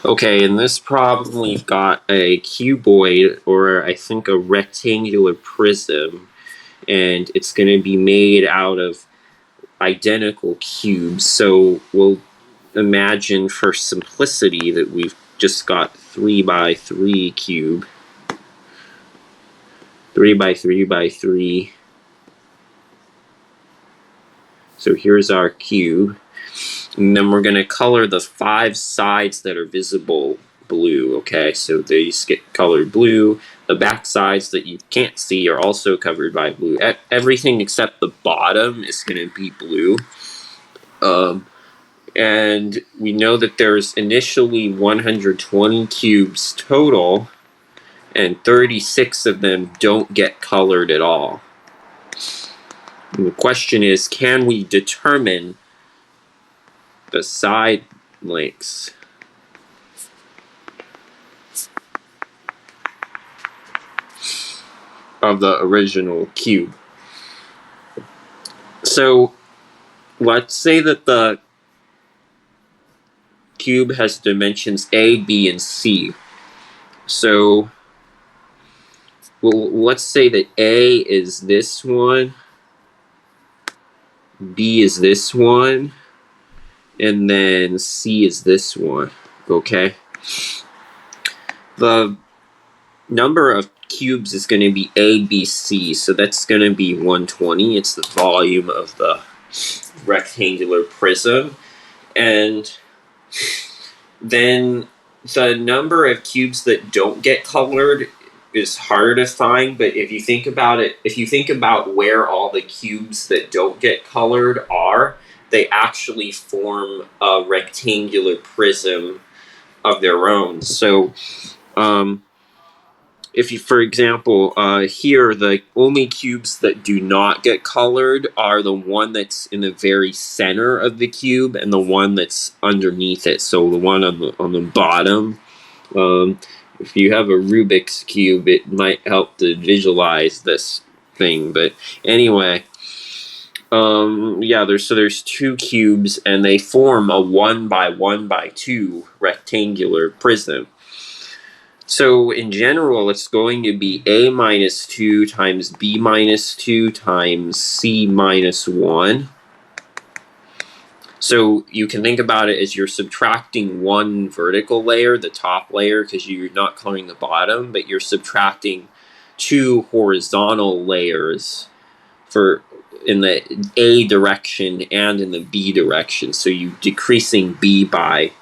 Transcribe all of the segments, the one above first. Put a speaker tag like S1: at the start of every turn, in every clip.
S1: Okay, in this problem we've got a cuboid, or I think a rectangular prism, and it's going to be made out of identical cubes. So we'll imagine for simplicity that we've just got 3 by 3 cube. 3 by 3 by 3. So here's our cube. And then we're going to color the 5 sides that are visible blue, okay? So these get colored blue. The back sides that you can't see are also covered by blue. Everything except the bottom is going to be blue. And we know that there's initially 120 cubes total, and 36 of them don't get colored at all. And the question is, can we determine the side lengths of the original cube? So let's say that the cube has dimensions A, B, and C. So let's say that A is this one, B is this one, and then C is this one, okay? The number of cubes is going to be A, B, C, so that's going to be 120. It's the volume of the rectangular prism. And then the number of cubes that don't get colored is harder to find, but if you think about it, if you think about where all the cubes that don't get colored are, they actually form a rectangular prism of their own. So if you, for example, here, the only cubes that do not get colored are the one that's in the very center of the cube and the one that's underneath it. So the one on the bottom. If you have a Rubik's Cube, it might help to visualize this thing. But anyway, yeah, there's 2 cubes, and they form a 1 by 1 by 2 rectangular prism. So in general, it's going to be A minus 2 times B minus 2 times C minus 1. So you can think about it as you're subtracting one vertical layer, the top layer, because you're not coloring the bottom, but you're subtracting 2 horizontal layers for in the A direction and in the B direction. So you're decreasing B by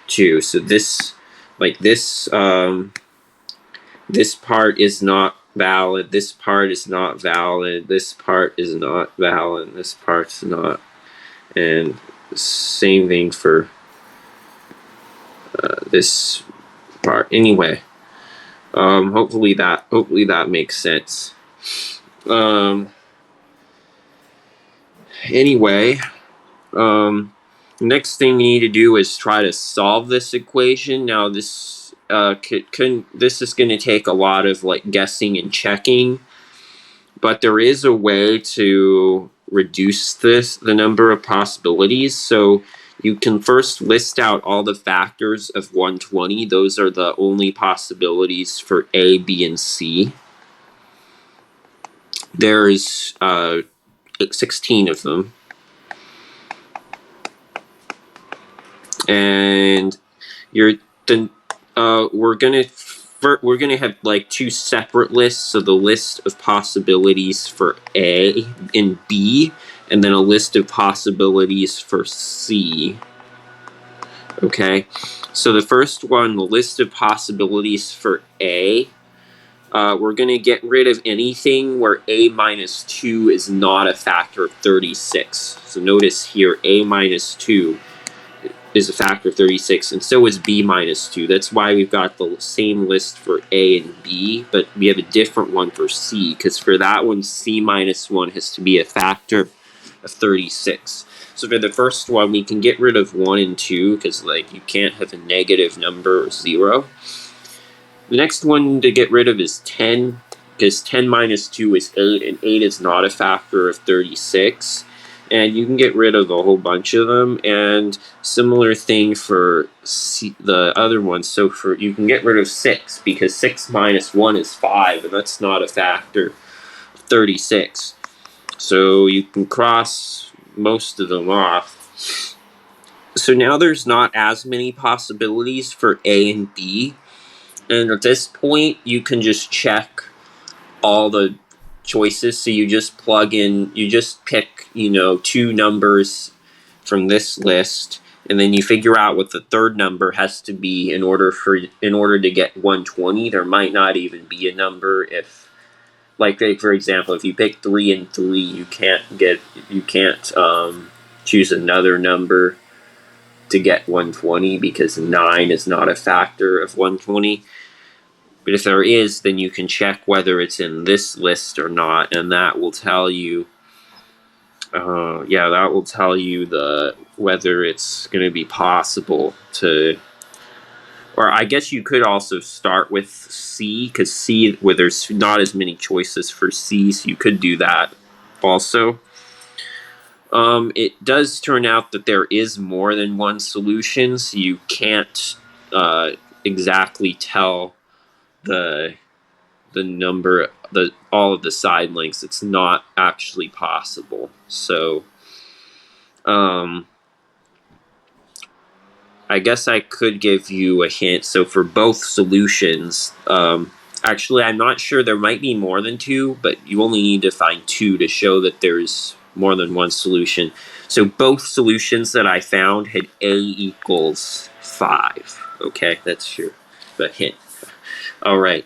S1: 2. So this, like this, this part is not valid, this part is not valid, this part is not valid, this part's not, and same thing for this part. Anyway, hopefully that makes sense. Anyway, next thing we need to do is try to solve this equation. Now this this is going to take a lot of guessing and checking, but there is a way to reduce the number of possibilities. So you can first list out all the factors of 120. Those are the only possibilities for A, B, and C. There's 16 of them. And we're gonna have 2 separate lists. So the list of possibilities for A and B, and then a list of possibilities for C. Okay, so the first one, the list of possibilities for A, we're gonna get rid of anything where A minus 2 is not a factor of 36. So notice here, A minus 2 is a factor of 36, and so is B minus 2. That's why we've got the same list for A and B, but we have a different one for C, because for that one, C minus 1 has to be a factor of 36. So for the first one, we can get rid of 1 and 2, because you can't have a negative number or 0. The next one to get rid of is 10, because 10 minus 2 is 8, and 8 is not a factor of 36. and you can get rid of a whole bunch of them. And similar thing for the other ones. So for you can get rid of 6 because 6 minus 1 is 5, and that's not a factor of 36. So you can cross most of them off. So now there's not as many possibilities for A and B. And at this point, you can just check all the choices. So you just plug in, you just pick, 2 numbers from this list, and then you figure out what the third number has to be in order to get 120. There might not even be a number if, like, for example, if you pick 3 and 3, you can't choose another number to get 120 because 9 is not a factor of 120. But if there is, then you can check whether it's in this list or not, and that will tell you. That will tell you whether it's going to be possible to. Or I guess you could also start with C, because C, where there's not as many choices for C, so you could do that also. It does turn out that there is more than one solution, so you can't exactly tell the number, all of the side lengths. It's not actually possible. So, I guess I could give you a hint. So for both solutions, actually, I'm not sure. There might be more than 2, but you only need to find 2 to show that there's more than one solution. So both solutions that I found had A equals 5. Okay, that's the hint. All right.